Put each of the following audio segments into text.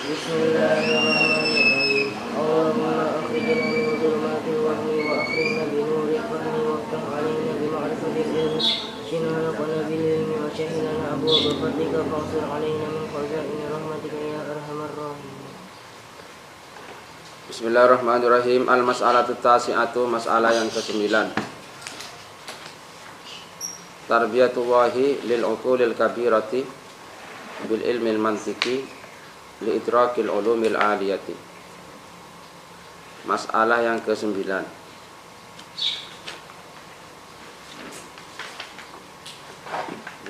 Bismillahirrahmanirrahim. Allahumma akhrijna min dhulumatil wahmi wa akrimna bi nuril fahmi waftah alaina bi ma'rifatil ilmi shinalaqna bil ilmi wa syahilana abwaaba fadlika faghfir alaina min khazaini rahmatika ya arhamar rahimin. Bismillahirrahmanirrahim. Al-mas'alatu tasi'atu, masalah yang ke-9. Tarbiyatullahi lil uqulil kabirati bil ilmil mantiki li idrakil ulumil aliyati. Masalah yang ke-9.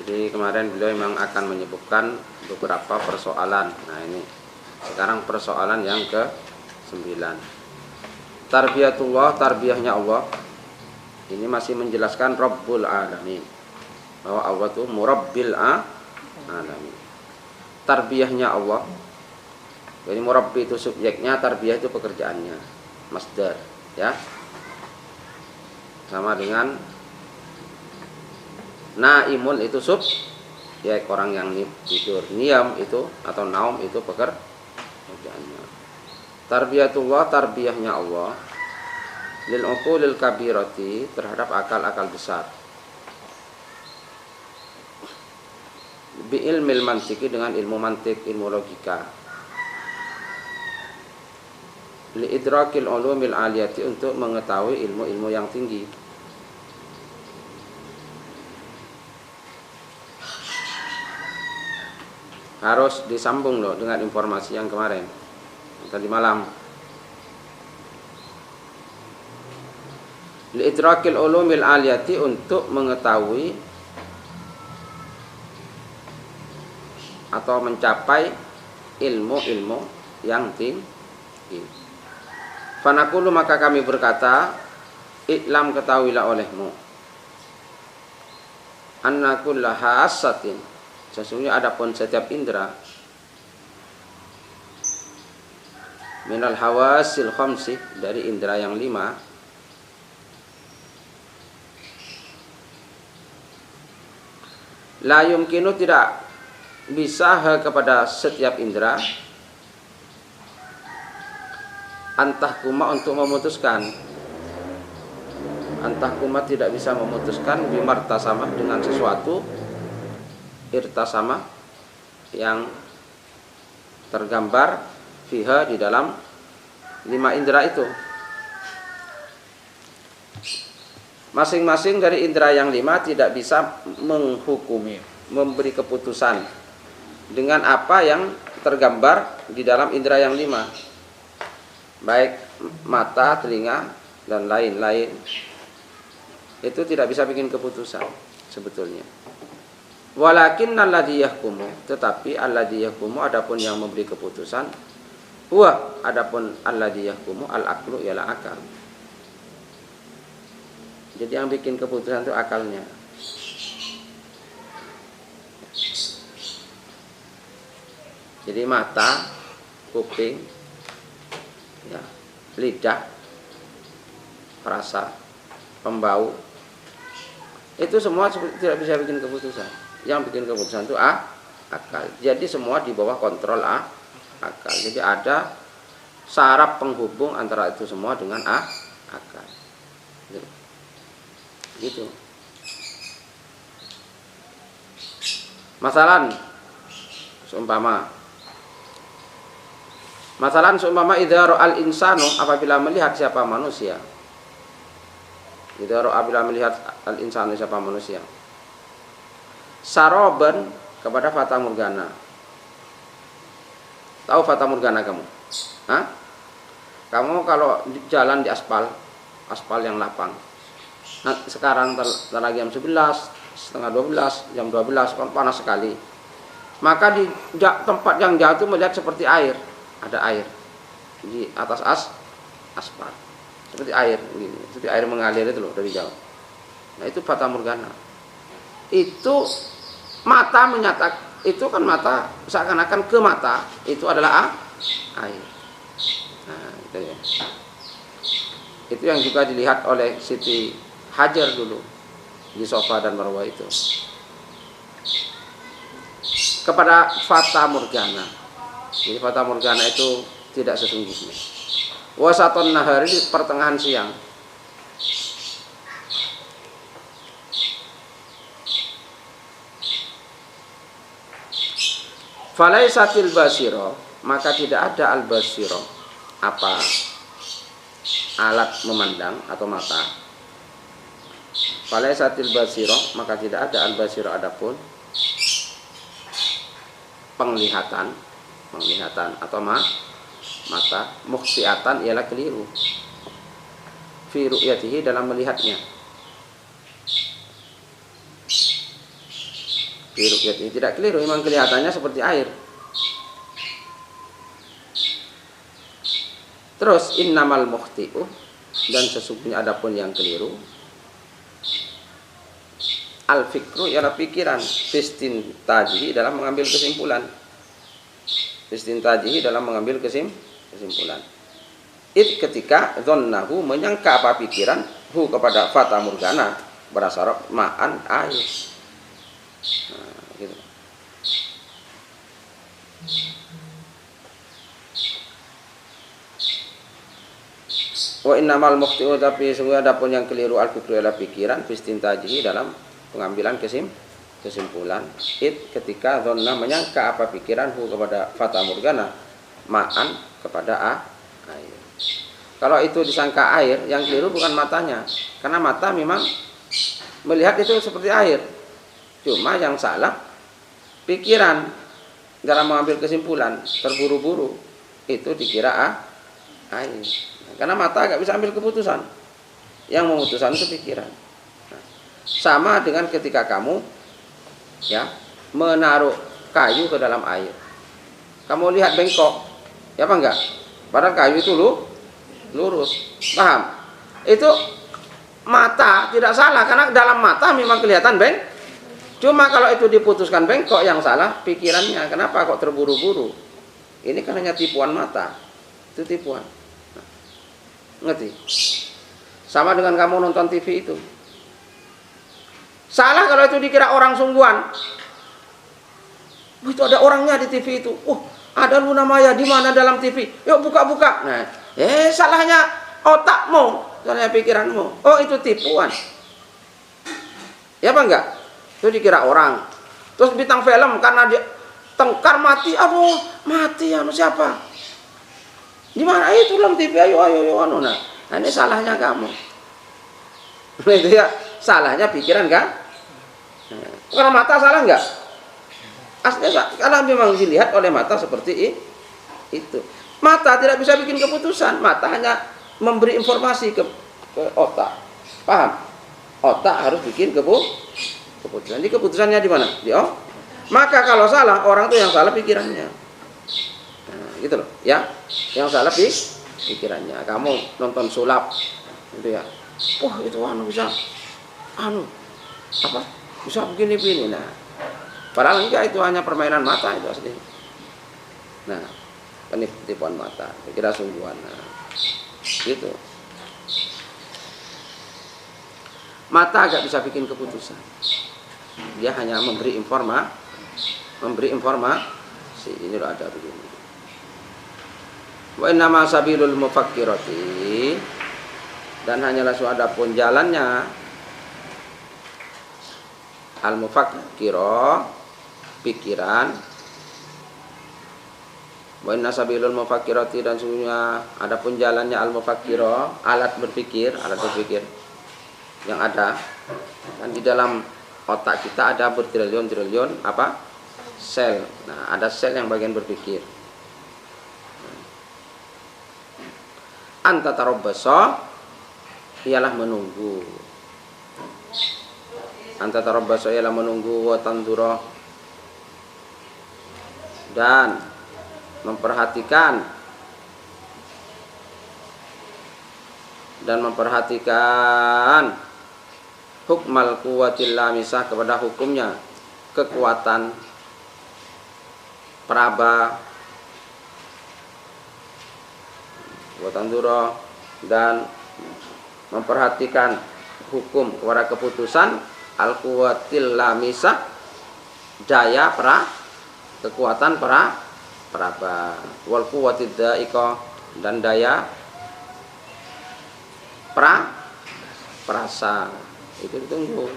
Jadi kemarin beliau memang akan menyebutkan beberapa persoalan. Nah ini sekarang persoalan yang ke-9. Tarbiyatullah, tarbiyahnya Allah. Ini masih menjelaskan Rabbul Alamin, bahwa Allah itu Murabbil Alamin. Tarbiyahnya Allah. Jadi murabbi itu subjeknya, tarbiyah itu pekerjaannya, masdar, ya. Sama dengan naimun itu ya orang yang tidur. Niam itu atau naum itu pekerjaannya. Tarbiyatullah, tarbiyahnya Allah lil uqulil kabirati, terhadap akal-akal besar. Bi ilmil mantiki, dengan ilmu mantik, ilmu logika. Li idrakil ulumil aliyati, untuk mengetahui ilmu-ilmu yang tinggi. Harus disambung loh dengan informasi yang kemarin, tadi malam. Li idrakil ulumil aliyati, untuk mengetahui atau mencapai ilmu-ilmu yang tinggi. Fanaqulu, maka kami berkata, iklam, ketahuilah olehmu, anna kulla hasatin, sesungguhnya adapun setiap indera, minal hawasil khamsi, dari indera yang 5, la yumkinu, tidak bisa kepada setiap indera, antahkuma, untuk memutuskan. Antahkuma, tidak bisa memutuskan, bimartasamah, dengan sesuatu, irtasamah, yang tergambar, fiha, di dalam 5 indera itu. Masing-masing dari indera yang 5 tidak bisa menghukumi, memberi keputusan dengan apa yang tergambar di dalam indera yang 5, baik mata, telinga, dan lain-lain. Itu tidak bisa bikin keputusan sebetulnya. Walakin alladzi yahkumu, tetapi alladzi yahkumu, adapun yang memberi keputusan, huwa, adapun alladzi yahkumu, al-aqlu, ialah akal. Jadi yang bikin keputusan itu akalnya. Jadi mata, kuping, ya, lidah, rasa, pembau, itu semua tidak bisa bikin keputusan. Yang bikin keputusan itu akal. Jadi semua di bawah kontrol akal. Jadi ada saraf penghubung antara itu semua dengan akal. Gitu. Masalan seumpama idza ra'al insanu, apabila melihat siapa manusia. Idza ra'a, apabila melihat al insanu, siapa manusia. Saroban, kepada fata morgana. Tahu fata morgana kamu? Hah? Kamu kalau jalan di aspal yang lapang. Nah, sekarang lagi jam 11, setengah 12, jam 12, kan panas sekali. Maka di tempat yang jauh itu melihat seperti air. Ada air di atas aspal, seperti air begini, seperti air mengalir itu loh dari jauh. Nah itu fata morgana. Itu mata menyatakan, itu kan mata seakan-akan ke mata itu adalah air. Nah itu ya. Itu yang juga dilihat oleh Siti Hajar dulu di Safa dan Marwah itu. kepada fata morgana. Jadi fata morgana itu tidak sesungguhnya. Wasaton nahari, pertengahan siang. Falaisatil basiro, maka tidak ada al basiro. Apa? Alat memandang atau mata. Falaisatil basiro, maka tidak ada al basiro, adapun penglihatan atau mata. Mukhsiatan ialah keliru fi ru'yatihi, dalam melihatnya. Fi ru'yatihi tidak keliru, memang kelihatannya seperti air. Terus innamal mukhti'u, dan sesungguhnya adapun yang keliru, al fikru ialah pikiran, fistintajihi, dalam mengambil kesimpulan. Fistintajihi, dalam mengambil kesimpulan. Ketika dhannahu, menyangka apa pikiran, hu kepada fata morgana, berasal ma'an, air. Nah, gitu. Wa innamal mukhti'u, tapi sungguh adapun yang keliru, al fikru ialah pikiran, fistintajihi, dalam pengambilan kesimpulan. Ketika dhanna, menyangka apa pikiran, hu kepada fata morgana, ma'an, kepada air. Kalau itu disangka air, yang keliru bukan matanya, karena mata memang melihat itu seperti air. Cuma yang salah pikiran dalam mengambil kesimpulan, terburu-buru, itu dikira air. Karena mata gak bisa ambil keputusan, yang memutuskan itu pikiran. Nah, sama dengan ketika kamu menaruh kayu ke dalam air, kamu lihat bengkok, ya apa enggak? Padahal kayu itu lurus, paham? Itu mata tidak salah, karena dalam mata memang kelihatan cuma kalau itu diputuskan bengkok, yang salah pikirannya. Kenapa kok terburu-buru? Ini kan hanya tipuan mata, itu tipuan. Ngerti? Sama dengan kamu nonton TV itu. Salah kalau itu dikira orang sungguhan. Itu ada orangnya di TV itu. Ada Luna Maya di mana dalam TV? Yuk buka-buka. Nah, salahnya otakmu, salahnya pikiranmu. Itu tipuan. Ya apa enggak? Itu dikira orang. Terus bintang film karena dia tengkar mati. Aduh, mati siapa? Di mana itu dalam TV? Ayo nah ini salahnya kamu. Itu ya, salahnya pikiran kan? Kalau mata salah enggak? Aslinya kalau memang dilihat oleh mata seperti itu. Mata tidak bisa bikin keputusan, mata hanya memberi informasi ke otak. Paham? Otak harus bikin keputusan. Jadi keputusannya di mana? Maka kalau salah, orang itu yang salah pikirannya. Nah, gitu loh, ya. Yang salah pikirannya. Kamu nonton sulap, gitu ya. Itu bisa bisa begini. Nah, padahal enggak, itu hanya permainan mata itu asli. Nah, penipuan mata, kira sungguhan. Nah, gitu. Mata agak bisa bikin keputusan. Dia hanya memberi informasi. Ini loh ada begini. Wa innama sabilul mufakkirati, dan hanyalah suadapun jalannya al mufakkiro, pikiran. Wa inna sabilul mufakkirati, dan sungguhnya adapun jalannya al mufakkiro, alat berpikir yang ada. Dan di dalam otak kita ada bertriliun-triliun sel. Nah, ada sel yang bagian berpikir. Anta tarabbaso, ialah menunggu. Anta tarabbaso ialah menunggu, wa tanzura, dan memperhatikan hukmal quwwatil lamisah, kepada hukumnya kekuatan peraba, watandura, dan memperhatikan hukum kepada keputusan al quwwatil lamisah, daya kekuatan peraba, wal quwwatid dha'iqah, dan daya perasa. Itu ditunggu.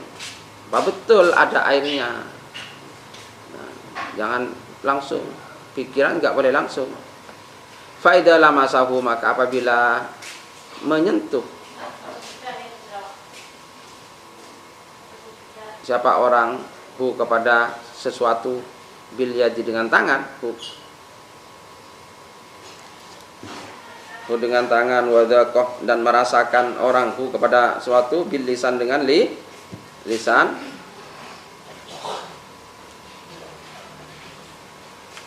Apa betul ada airnya. Nah, jangan langsung, pikiran nggak boleh langsung. Fa idza lamasahu, maka apabila menyentuh siapa orang hu kepada sesuatu bil yadi dengan tangan, hu dengan tangan, wadaqah, dan merasakan orang hu kepada suatu bil lisan dengan lisan,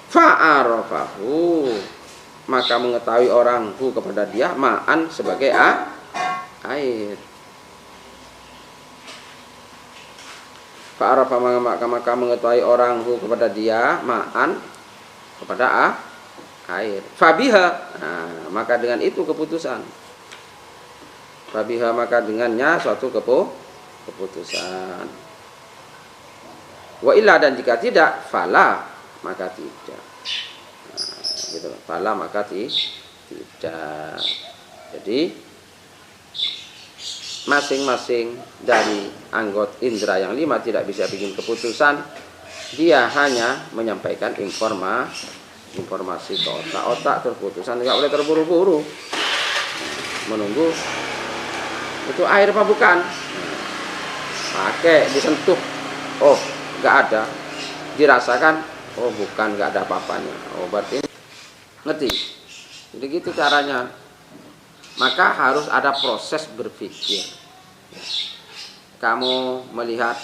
fa'arafahu, maka mengetahui orang hu kepada dia ma'an sebagai air. Fa'arafa, maka mengetahui orang hu kepada dia ma'an kepada air. Fabiha, nah, maka dengan itu keputusan. Fabiha, maka dengannya suatu keputusan. Wa illa, dan jika tidak, fala, maka tidak. Nah, gitu. Fala, maka tidak. Jadi masing-masing dari anggota indera yang 5 tidak bisa bikin keputusan. Dia hanya menyampaikan informasi ke otak terputusan, tidak boleh terburu-buru menunggu itu air apa bukan. Pakai disentuh, oh nggak ada, dirasakan, oh bukan, nggak ada apa-apanya, oh berarti ngerti. Jadi gitu caranya. Maka harus ada proses berpikir. Kamu melihat,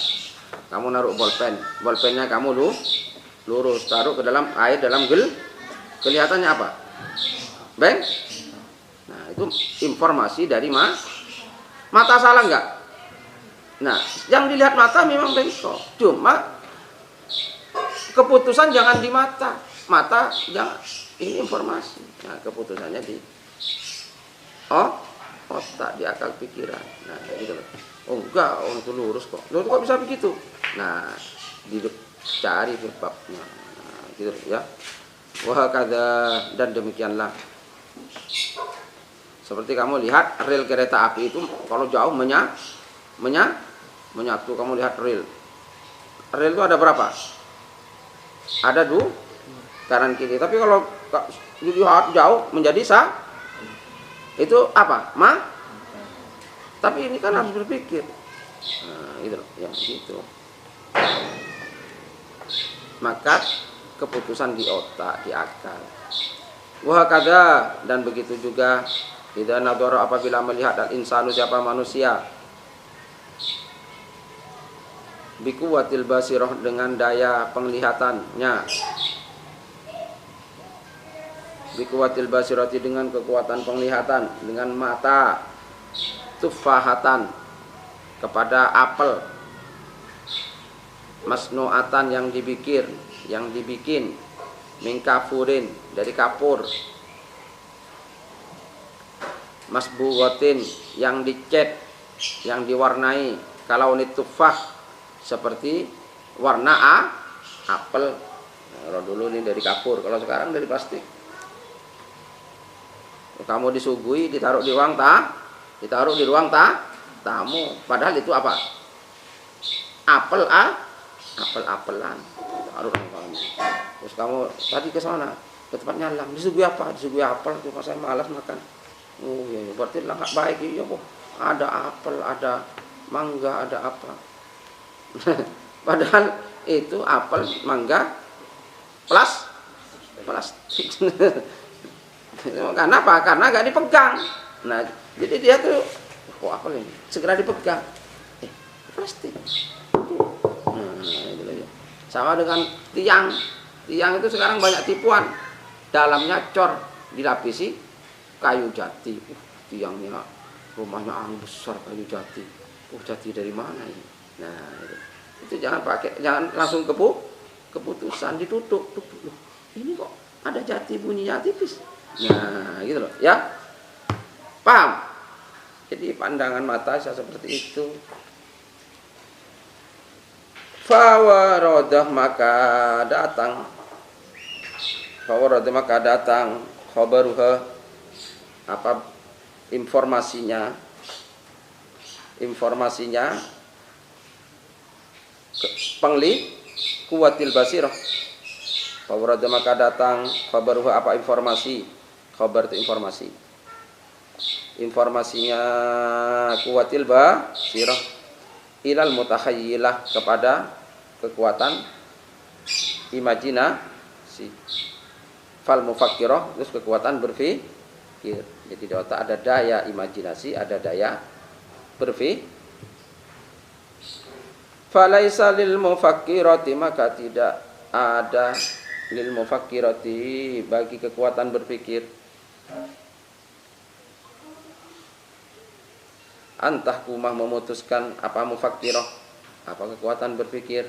kamu naruh bolpennya kamu lurus, taruh ke dalam air, dalam kelihatannya apa? Beng? Nah, itu informasi dari mata, salah nggak? Nah, yang dilihat mata memang bengkok. Cuma keputusan jangan di mata jangan, ini informasi. Nah, keputusannya di otak, di akal pikiran. Nah, gitu loh. Oh enggak, orang itu lurus kok. Lurus kok bisa begitu? Nah, dicari sebabnya. Nah, gitu ya. Wahakadha, dan demikianlah. Seperti kamu lihat rel kereta api itu kalau jauh menyatu, kamu lihat rel. Rel itu ada berapa? Ada dua kanan kiri. Tapi kalau dilihat jauh menjadi itu apa? Tapi ini kan harus berpikir. Nah, gitu loh, yang gitu. Maka keputusan di otak, di akal. Wahakadha, dan begitu juga idza nadhara, apabila melihat al insanu siapa manusia, biquwatil basirah, dengan daya penglihatannya, biquwatil basirati, dengan kekuatan penglihatan, dengan mata, tufahatan, kepada apel, masnuatan, yang dibikin, mingkafurin, dari kapur, masbuwatin, yang dicat, yang diwarnai, kalau ini tufah seperti warna apel. Nah, kalau dulu ini dari kapur, kalau sekarang dari plastik. Kamu disuguhi, ditaruh di ruang tamu, padahal itu apa? Apel-apelan. Taruh kamu. Terus kamu tadi ke sana, ke tempat nyalam, disuguhi apa? Disuguhi apel, cuma saya malas makan. Oh iya, berarti nggak baik. Iya kok, ada apel, ada mangga, ada apa? Padahal itu apel, mangga, plastik. Karena apa? Karena nggak dipegang. Nah, jadi dia tuh, oh apel ini, segera dipegang. Plastik. Nah, itu lagi. Sama dengan tiang itu sekarang banyak tipuan. Dalamnya cor, dilapisi kayu jati. Tiangnya, rumahnya besar kayu jati. Jati dari mana ini? Nah, itu jangan pakai, jangan langsung keputusan, ditutup. Loh, ini kok ada jati, bunyinya tipis. Nah, gitu loh, ya. Paham? Jadi pandangan mata bisa seperti itu. Fawarodah, maka datang Fawarad maka datang khabaruha apa informasinya pengli kuwatil basirah. Fawarad maka datang khabaruha apa informasi, khabar itu informasinya kuwatil basirah ilal mutakhayyilah kepada kekuatan imajinasi, fal mufakkirah terus kekuatan berpikir. Jadi di otak ada daya imajinasi, ada daya berpikir. Falaisa lil mufakkirati maka tidak ada lil mufakkirati bagi kekuatan berpikir antah kumah memutuskan apa mufakkirah, apa kekuatan berpikir.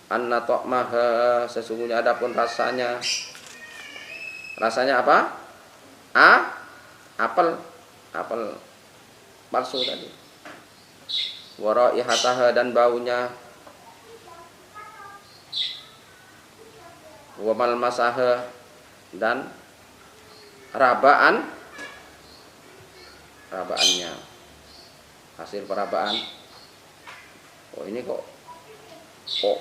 Anna ta'maha sesungguhnya adapun rasanya apa? Apel palsu tadi. Wa raihataha dan baunya. Wa malmasaha dan rabaannya, hasil perabaan. Oh ini kok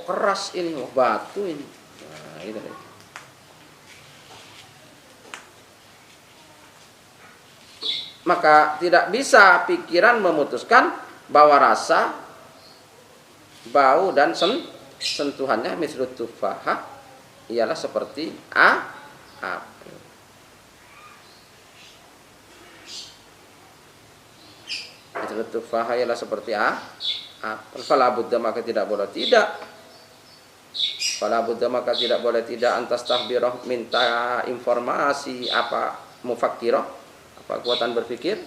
keras ini, batu ini. Nah, itu deh. Maka tidak bisa pikiran memutuskan bahwa rasa, bau dan sentuhannya mislut tufahah ialah seperti apel. Mislut tufahah ialah seperti apel. Fala budda maka tidak boleh tidak. Fala budda maka tidak boleh tidak antas tahbirah minta informasi apa mufakkirah, apa kekuatan berpikir.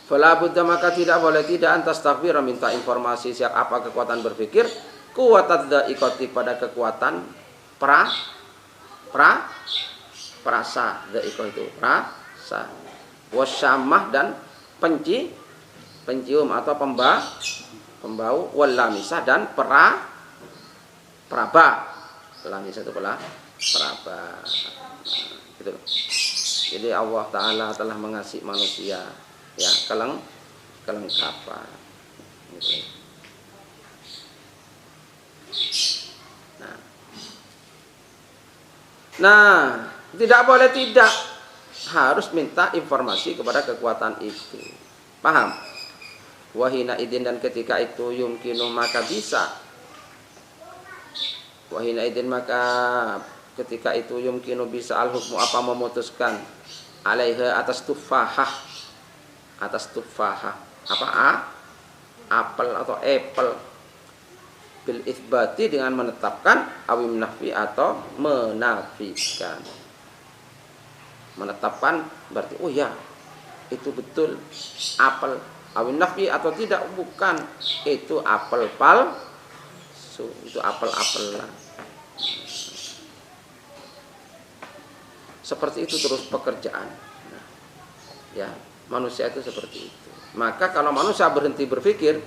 Fala budda maka tidak boleh tidak antas tahbirah minta informasi siap apa kekuatan berpikir. Kuwatat dha'iqati pada kekuatan perasa. Dha'iqah itu perasa. Wasyamah dan pencium atau pembau, walamisah dan peraba. Lamisah itu peraba. Gitu. Jadi Allah Ta'ala telah mengasihi manusia ya kelengkapan. Gitu. Nah, tidak boleh tidak, harus minta informasi kepada kekuatan itu. Paham? Wahina idin dan ketika itu yumkinu maka bisa. Wahina idin maka ketika itu yumkinu bisa al hukmu apa memutuskan alaiha atas tufahah apa apel atau apple bil itsbati dengan menetapkan awim nafi atau menafikan. Menetapkan berarti oh ya itu betul apel, awim nafi atau tidak bukan itu apel palsu, itu apel-apelan. Seperti itu terus pekerjaan. Nah, ya manusia itu seperti itu. Maka kalau manusia berhenti berpikir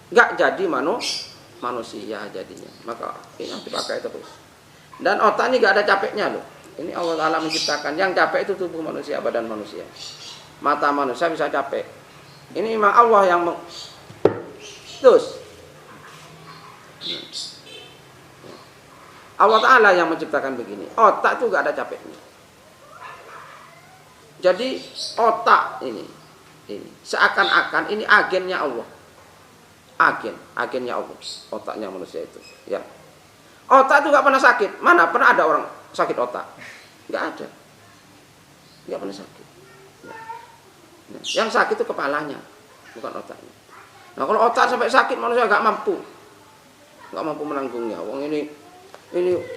nggak jadi manusia jadinya. Maka ini yang dipakai terus. Dan otak ini nggak ada capeknya loh. Ini Allah Ta'ala menciptakan. Yang capek itu tubuh manusia, badan manusia. Mata manusia bisa capek. Ini memang Allah yang terus. Allah Ta'ala yang menciptakan begini. Otak itu nggak ada capeknya. Jadi otak ini seakan-akan ini agennya Allah. Agennya Allah, otaknya manusia itu ya. Otak itu gak pernah sakit. Mana pernah ada orang sakit otak? Gak ada, gak pernah sakit ya. Nah, yang sakit itu kepalanya, bukan otaknya. Nah kalau otak sampai sakit manusia gak mampu menanggungnya. Wong ini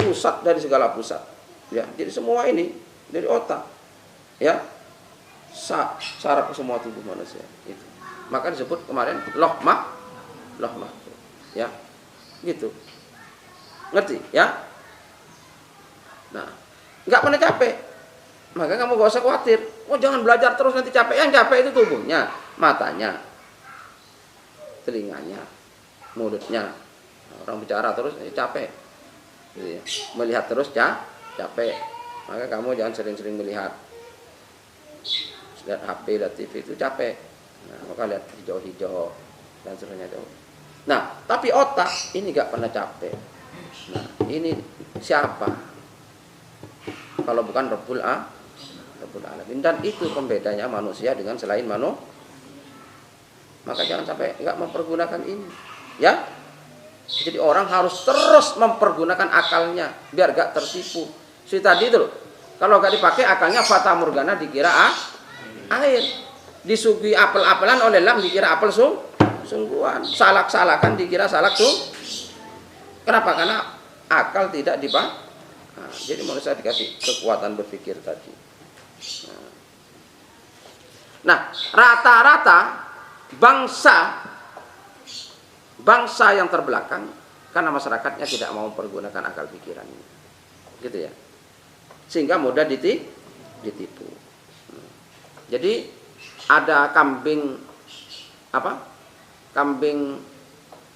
pusat dari segala pusat ya. Jadi semua ini dari otak ya, saraf semua tubuh manusia itu. Maka disebut kemarin loh mahfuz ya, gitu, ngerti ya. Nah, nggak pernah capek, maka kamu gak usah khawatir. Oh jangan belajar terus nanti capek. Yang capek itu tubuhnya, matanya, telinganya, mulutnya. Orang bicara terus capek. gitu ya. Melihat terus capek. Maka kamu jangan sering-sering melihat. Lihat HP, lihat TV itu capek. Nah, maka lihat hijau-hijau dan seterusnya jauh. Nah, tapi otak ini gak pernah capek. Nah, ini siapa? Kalau bukan Rabbul Alamin. Dan itu pembedanya manusia dengan selain manusia. Maka jangan sampai nggak mempergunakan ini, ya. Jadi orang harus terus mempergunakan akalnya biar gak tertipu. Si tadi itu loh, kalau gak dipakai akalnya fata morgana dikira air, disuguhi apel-apelan oleh lam dikira apel sungguhan, salak-salakan dikira salak Kenapa? Karena akal tidak dipakai. Nah, jadi manusia dikasih kekuatan berpikir tadi. Nah, rata-rata bangsa yang terbelakang karena masyarakatnya tidak mau mempergunakan akal pikiran ini, gitu ya, sehingga mudah ditipu. Jadi ada kambing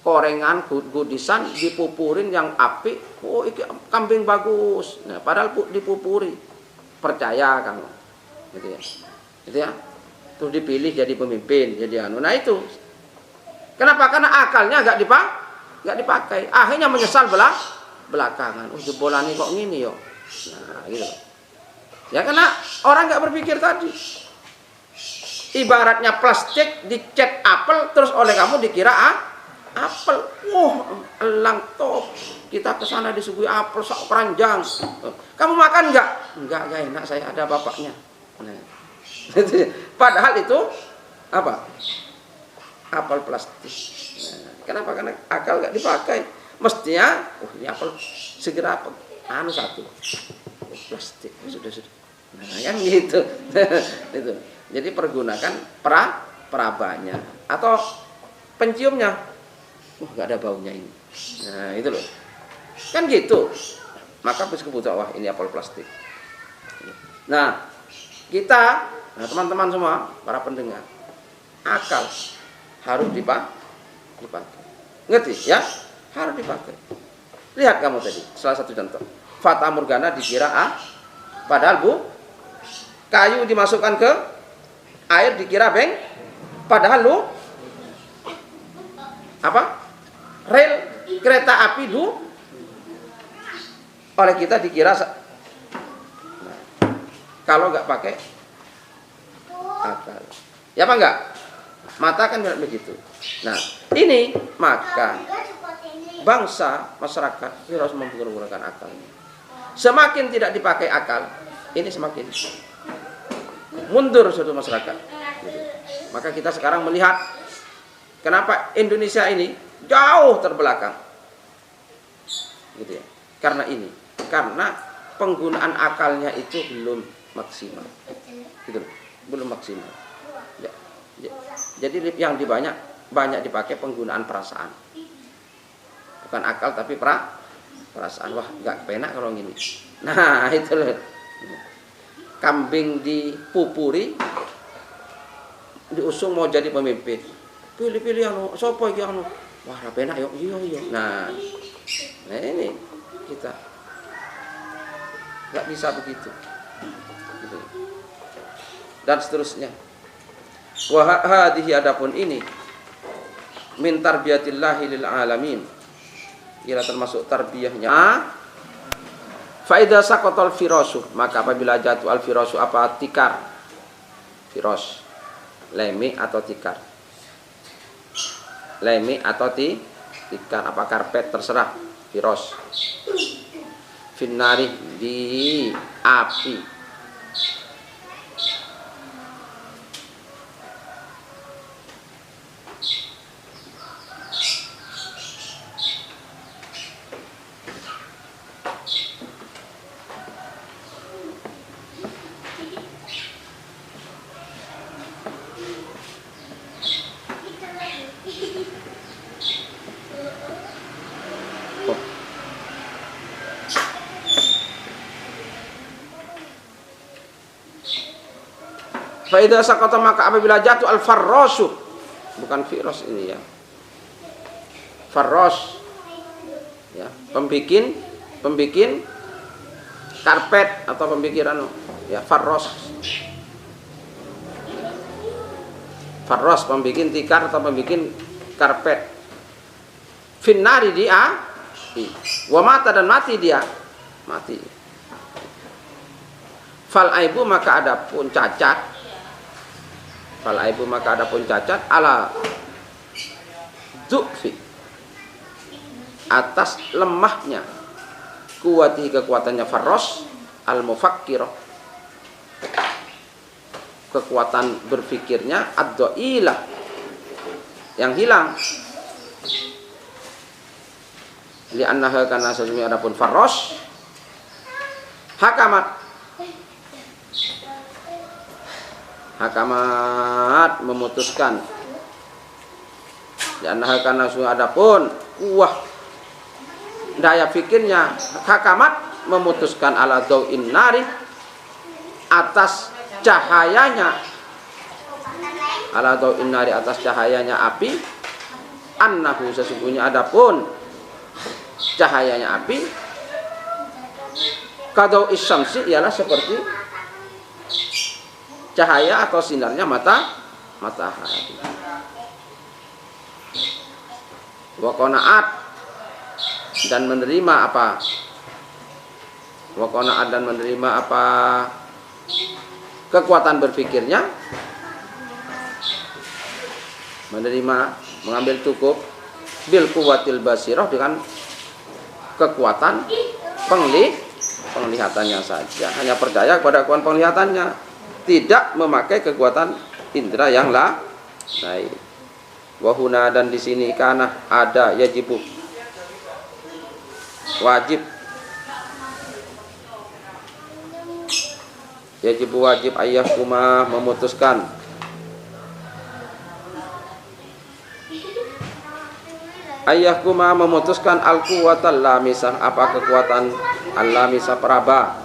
korengan gudisan dipupurin yang apik, oh ini kambing bagus, nah, padahal dipupuri, percaya kamu, gitu ya, terus dipilih jadi pemimpin, jadi nah itu. Kenapa? Karena akalnya nggak dipakai, akhirnya menyesal belakangan. Oh jebolan ini kok gini yo, nah gitu. Ya karena orang nggak berpikir tadi. Ibaratnya plastik dicat apel, terus oleh kamu dikira apel. Elang top. Kita kesana disuguhi apel sok keranjang. Kamu makan nggak? Nggak enak, saya ada bapaknya. Nah. Padahal itu apa? Apel plastik. Nah, kenapa? Karena akal nggak dipakai. Mestinya, ini apel segera satu. Plastik sudah. Nah, kan gitu. Itu. Jadi pergunakan perabanya atau penciumnya. Nggak ada baunya ini. Nah, itu loh. Kan gitu. Maka pas kebutuhan, wah ini apel plastik. Nah, kita, teman-teman semua, para pendengar, akal harus dipakai. Ngerti ya? Harus dipakai. Lihat kamu tadi, salah satu contoh. Fata morgana dikira padahal kayu dimasukkan ke air dikira padahal rel kereta api oleh kita dikira kalau nggak pakai akal. Ya apa enggak? Mata kan begitu. Nah, ini maka bangsa, masyarakat harus menggunakan akalnya. Semakin tidak dipakai akal, ini semakin mundur suatu masyarakat. Gitu. Maka kita sekarang melihat kenapa Indonesia ini jauh terbelakang. Gitu ya. Karena penggunaan akalnya itu belum maksimal. Gitu loh. Belum maksimal. Ya. Jadi yang banyak dipakai penggunaan perasaan. Bukan akal tapi perasaan. Wah, enggak penak kalau gini. Nah, itu loh. Kambing dipupuri, diusung mau jadi pemimpin. Pilih sapa iki wah ra penak yo. Iya. Nah, ini kita enggak bisa begitu. Gitu. Dan seterusnya. Wa hadhihi adapun ini min tarbiyatillahi lil alamin. Kira termasuk tarbiyahnya. Fa idza saqatal firasu, maka apabila jatuh al firasu apa tikar. Firas. Lemi atau tikar. Lemi atau tikar apa karpet terserah. Firas. Finnari di api. Faidah sakata maka apabila jatuh al-farrasu, bukan firas ini ya, farras ya, pembikin pembikin karpet atau pembikiran ya farros. Farros pembikin tikar atau pembikin karpet. Finnari dia wa mata dan mati dia. Mati. Fal aibu maka adapun cacat. Fal aibu maka adapun cacat ala du'fi atas lemahnya kuwati kekuatannya farros al mufakkirah, kekuatan berpikirnya ad-dhailah yang hilang. Li'annaha kana sesungguhnya adapun farros hakamat memutuskan. Li'annaha kana sesungguhnya adapun kuwah daya fikirnya hakamat memutuskan ala dhau'in nari atas cahayanya, ala dhau'in nari atas cahayanya api, annahu sesungguhnya adapun cahayanya api kadau'is syamsi ialah seperti cahaya atau sinarnya matahari. Wa qanaat dan menerima apa? Wa qanaat dan menerima apa? Kekuatan berpikirnya, menerima, mengambil cukup bil quwwatil basirah dengan kekuatan penglihatannya saja, hanya percaya kepada kekuatan penglihatannya, tidak memakai kekuatan indera yang lain. Wahuna dan di sini karena ada yajibu wajib, yajibu wajib ayyahkuma memutuskan ayyahkuma memutuskan al-quwwatal lamisah apa kekuatan al-lamisah peraba,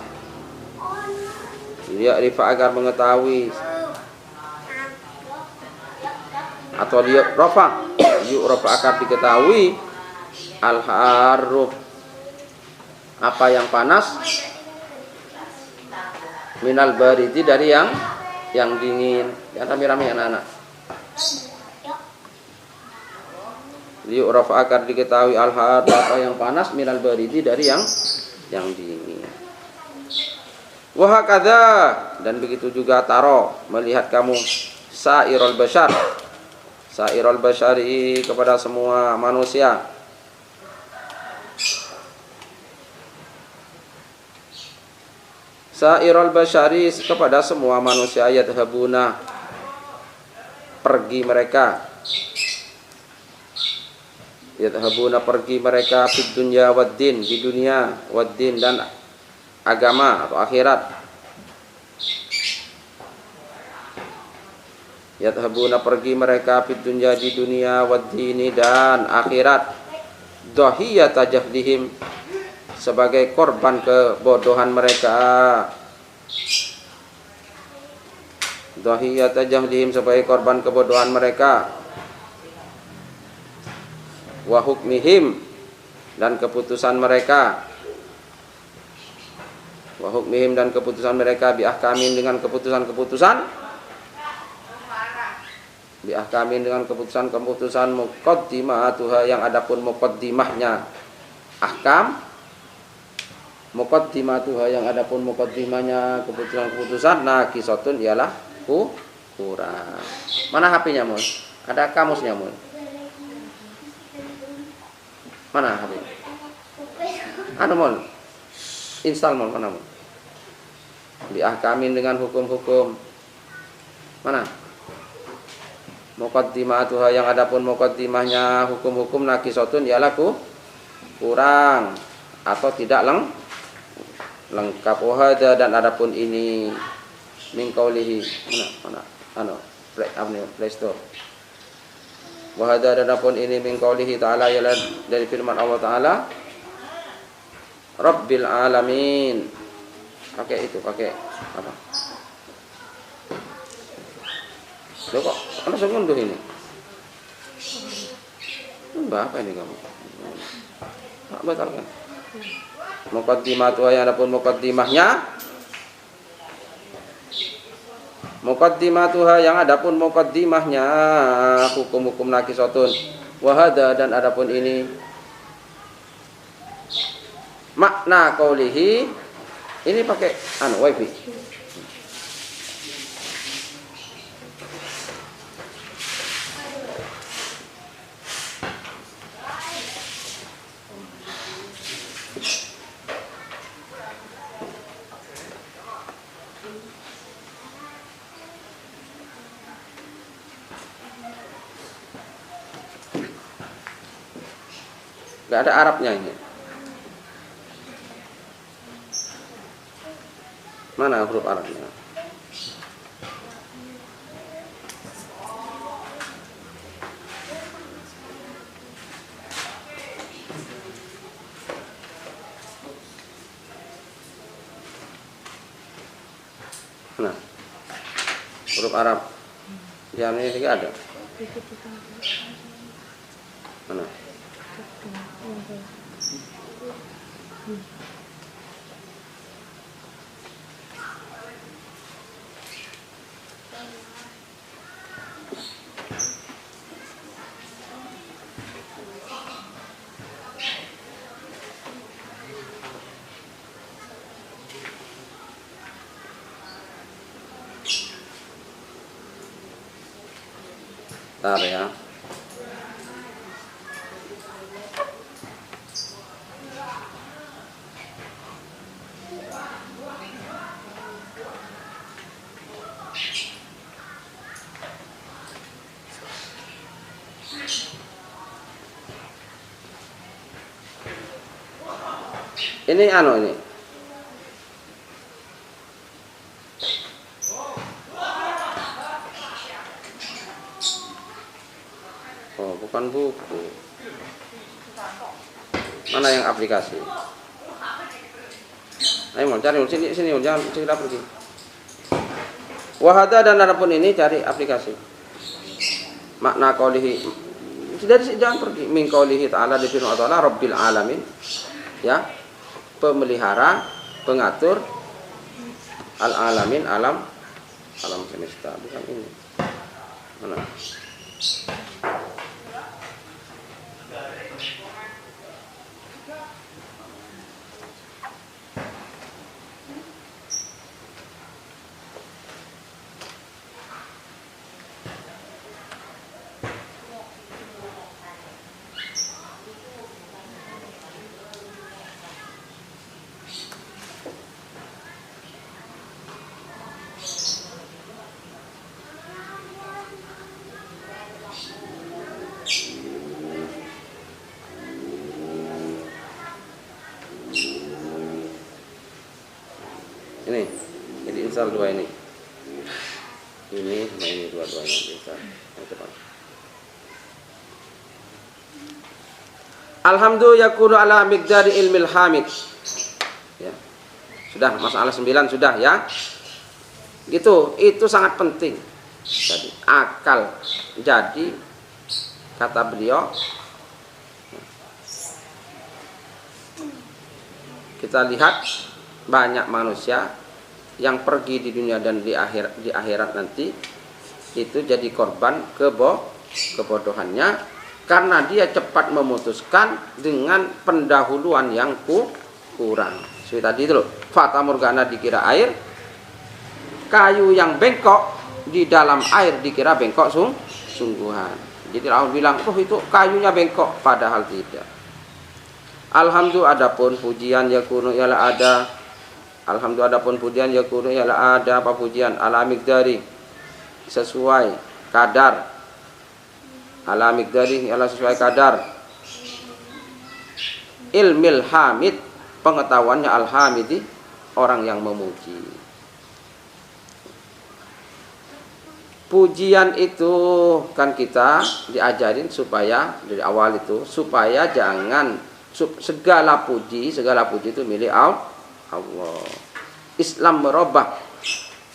dia rifa agar mengetahui atau dia rafa akan diketahui al-haruf apa yang panas, minal baridi dari yang dingin. Ya rame-rame anak-anak. Rafa akan diketahui al-haruf apa yang panas, minal baridi dari yang dingin. Wa hakadha dan begitu juga taro melihat kamu sairul bashar, sairul bashari kepada semua manusia, sairul bashari kepada semua manusia, yadhabuna pergi mereka, yadhabuna pergi mereka fid dunya waddin di dunia, waddin dan agama atau akhirat. Yadhabuna pergi mereka fid dunya di dunia, waddini dan akhirat, dhahiyata jahdihim sebagai korban kebodohan mereka, dhahiyata jahdihim sebagai korban kebodohan mereka, wa hukmihim dan keputusan mereka, wa hukmihim dan keputusan mereka, bi ahkamin dengan keputusan-keputusan, bi ahkamin dengan keputusan-keputusan muqaddimatuha yang adapun muqaddimahnya ahkam, muqaddimatuha yang adapun muqaddimahnya keputusan-keputusan, nakisatun ialah kurang. Mana HP-nya Mun? Ada kamusnya Mun? Mana HP? Anu Mun? Install Mun, mana Mun? Bi ahkamin dengan hukum-hukum. Mana? Muqaddimatuha yang adapun muqaddimahnya hukum-hukum nakisatun ialah kurang atau tidak lengkap. Wahada dan adapun ini min qaulihi mana Play Store. Wahada dan adapun ini min qaulihi ta'ala ialah dari firman Allah Ta'ala Rabbil alamin. Pakai apa? Loh kok langsung ngunduh ini? Mbak apa ini kamu? Tak batalkan. Muqaddimatuha yang adapun muqaddimahnya. Muqaddimatuha yang adapun muqaddimahnya hukum-hukum nakisatun wa hadza dan adapun ini makna qaulihi ini pakai wifi. Gak ada Arabnya ini. Mana huruf Arabnya? Nah, huruf Arab. Yang ini juga ada. Mana? Bentar ya. Ini ini. Oh, bukan buku. Mana yang aplikasi? Ayo mau cari sini jangan cerita pergi. Wahada dan adapun ini cari aplikasi. Makna qaulihi. Jangan pergi. Min qaulihi ta'ala di firman Allah Rabbil alamin. Ya. Pemelihara, pengatur al-alamin, alam semesta, bukan ini. Mana? Ini install dua ini sama ini dua-duanya install. Alhamdulillah yakunu ala miqdari ilmil hamid. Ya. Sudah masalah 9 sudah ya. Itu sangat penting. Jadi akal. Jadi kata beliau kita lihat banyak manusia yang pergi di dunia dan di akhirat nanti itu jadi korban kebodohannya karena dia cepat memutuskan dengan pendahuluan yang kurang. Seperti tadi itu loh, fata morgana dikira air, kayu yang bengkok di dalam air dikira bengkok sungguhan. Jadi orang bilang, itu kayunya bengkok, padahal tidak. Alhamdulillah adapun pujian yakunu ialah ada. Alhamdulillah adapun pujian yakunu ialah ada apa pujian ala miqdari sesuai kadar. Ala miqdari ialah sesuai kadar. Ilmil hamid pengetahuannya al-hamidi orang yang memuji. Pujian itu kan kita diajarin supaya dari awal itu supaya jangan segala puji itu milik Allah. Islam merubah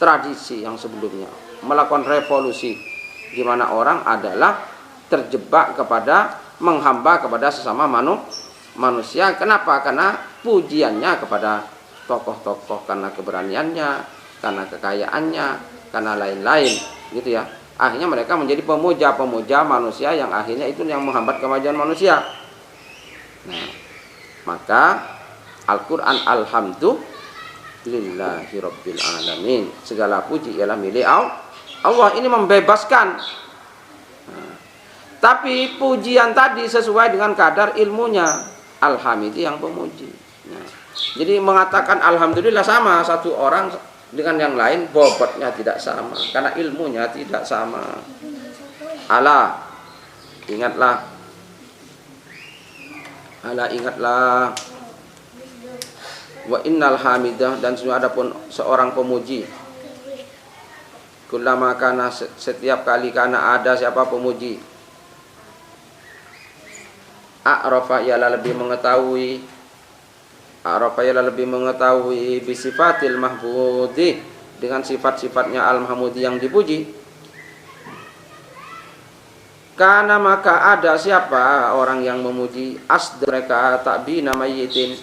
tradisi yang sebelumnya, melakukan revolusi di mana orang adalah terjebak kepada menghamba kepada sesama manusia. Kenapa? Karena pujiannya kepada tokoh-tokoh, karena keberaniannya, karena kekayaannya, karena lain-lain, gitu ya. Akhirnya mereka menjadi pemuja-pemuja manusia yang akhirnya itu yang menghambat kemajuan manusia. Nah, maka Al-Quran alhamdulillahi rabbil alamin, segala puji ialah milik Allah. Ini membebaskan. Nah, tapi pujian tadi sesuai dengan kadar ilmunya. Alhamidi yang pemuji. Nah, jadi mengatakan alhamdulillah sama satu orang dengan yang lain bobotnya tidak sama karena ilmunya tidak sama. Ala ingatlah, wa innal hamidah, dan sesungguhnya adapun seorang pemuji, kullama kana, setiap kali kana ada siapa pemuji, a'rafa ialah lebih mengetahui bisifatil mahmudi, dengan sifat-sifatnya al-mahmudi yang dipuji. Karena maka ada siapa orang yang memuji asd mereka takbina mayyitin,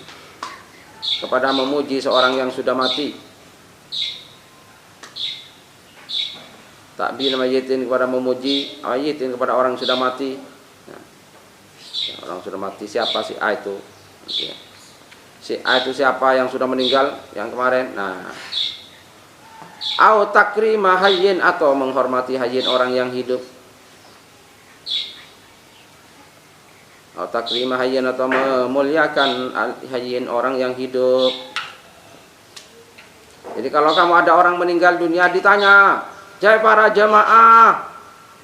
kepada memuji seorang yang sudah mati. Takbina mayyitin, kepada memuji mayyitin, kepada orang yang sudah mati. Nah, orang sudah mati siapa? Si A itu. Si A itu siapa yang sudah meninggal yang kemarin? Nah, au takrima hayyin, atau menghormati hayyin orang yang hidup. Au takrima hayyin, atau memuliakan hayyin orang yang hidup. Jadi kalau kamu ada orang meninggal dunia ditanya, "Jai para jamaah,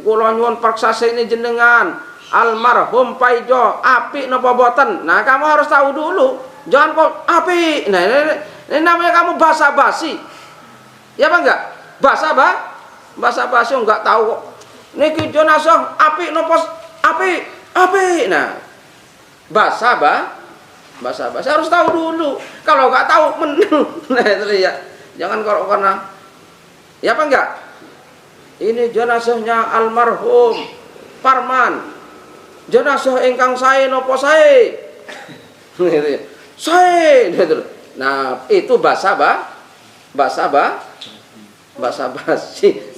kula nyuwun paksase ini jenengan almarhum paijo apik napa boten?" Nah, kamu harus tahu dulu. Jangan kok apik. Nah, ini namanya kamu basa-basi. Ya apa enggak? Basa-basi enggak tahu kok. Niki jenazah apik napa apik. Nah, basa-basi harus tahu dulu. Kalau enggak tahu nah itu ya. Jangan kalau karena ya apa enggak? Ini jenazahnya almarhum Parman. Jenazah ingkang sae napa sae? Gitu ya. Sae. Nah, itu basa-basi.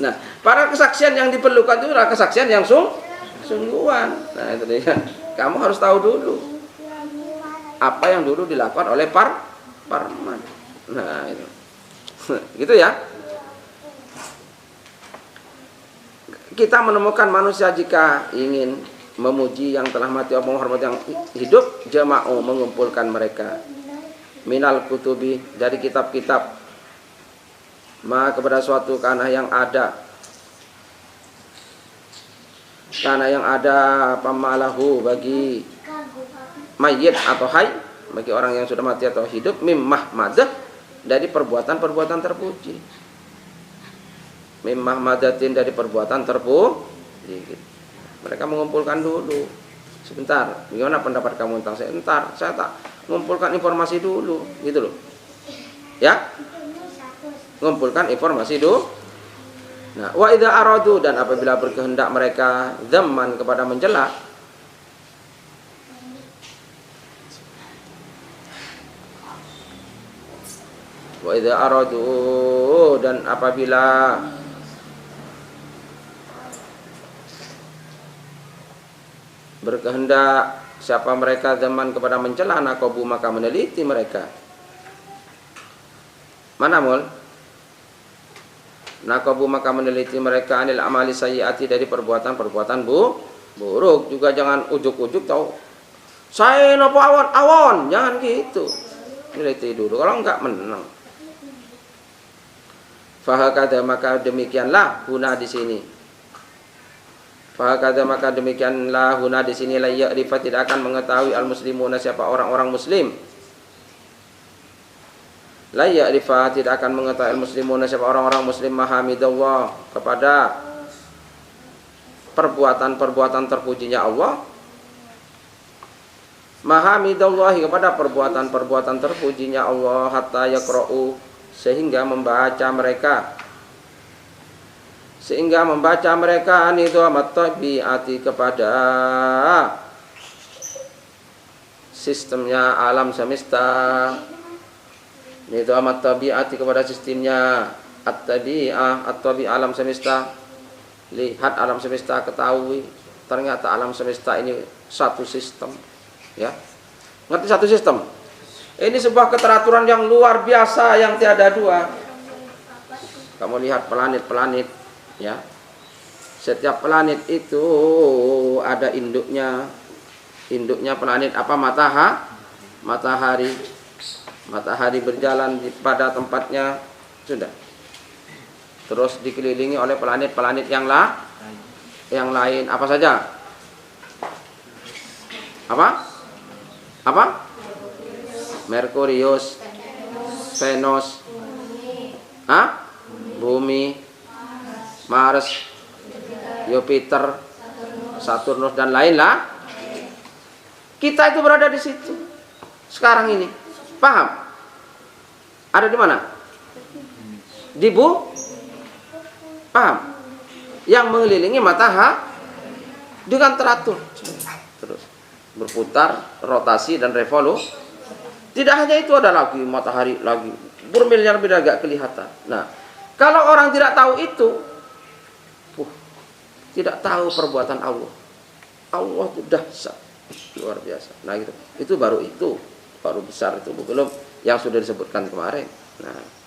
Nah, para kesaksian yang diperlukan itu adalah kesaksian yang sungguhan. Nah, itu dia. Kamu harus tahu dulu apa yang dulu dilakukan oleh Parman. Nah, itu. Gitu ya. Kita menemukan manusia jika ingin memuji yang telah mati atau menghormati yang hidup, jama'u, mengumpulkan mereka minal kutubi, dari kitab-kitab, ma, kepada suatu karena yang ada pamalahu, bagi mayit atau hay, bagi orang yang sudah mati atau hidup, mimmahmadah, dari perbuatan-perbuatan terpuji, mimmahmadatin, dari perbuatan terpuji. Mereka mengumpulkan dulu. Sebentar, gimana pendapat kamu tentang saya? Entar, saya tak mengumpulkan informasi dulu, gitu loh. Ya? Mengumpulkan informasi dulu. Nah, wa idza aradu, dan apabila berkehendak mereka dzamman, kepada mencela, wa idza aradu, dan apabila berkehendak siapa mereka zaman kepada mencela, nakobu, maka meneliti mereka. Mana mul? Nakobu, maka meneliti mereka anil amali sayyiati, dari perbuatan-perbuatan buruk. Juga jangan ujuk-ujuk tahu saya nopo awon, jangan gitu. Meneliti dulu, kalau enggak menang. Fahakada, maka demikianlah guna di sini. Fahakada, maka demikianlah huna di sini, la ya'rifa, tidak akan mengetahui al-muslimuna, siapa orang-orang muslim. La ya'rifa, tidak akan mengetahui al-muslimuna, siapa orang-orang muslim, mahamidallah, kepada perbuatan-perbuatan terpujinya Allah. Mahamidallahi, kepada perbuatan-perbuatan terpujinya Allah, hatta yaqra'u, sehingga membaca mereka nizamat tabiati, kepada sistemnya alam semesta. Nizam at-tabi'ati kepada sistemnya at-tabi'ah, at-tabi'ah alam semesta. Lihat alam semesta, ketahui ternyata alam semesta ini satu sistem, ya. Ngerti satu sistem? Ini sebuah keteraturan yang luar biasa yang tiada dua. Kamu lihat planet-planet, ya. Setiap planet itu ada induknya. Induknya planet apa? Matahari. Matahari berjalan pada tempatnya, sudah. Terus dikelilingi oleh planet-planet yang lain. Apa saja? Apa? Merkurius, Venus, Bumi, Mars, Jupiter, Saturnus dan lain-lain. Kita itu berada di situ. Sekarang ini, paham? Ada di mana? Di paham? Yang mengelilingi matahari dengan teratur, terus berputar, rotasi dan revolusi. Tidak hanya itu, ada lagi matahari lagi bermiliar-miliar gak kelihatan. Nah, kalau orang tidak tahu itu, tidak tahu perbuatan Allah. Allah itu dahsyat, luar biasa. Nah, gitu. Itu baru besar itu, belum yang sudah disebutkan kemarin. Nah,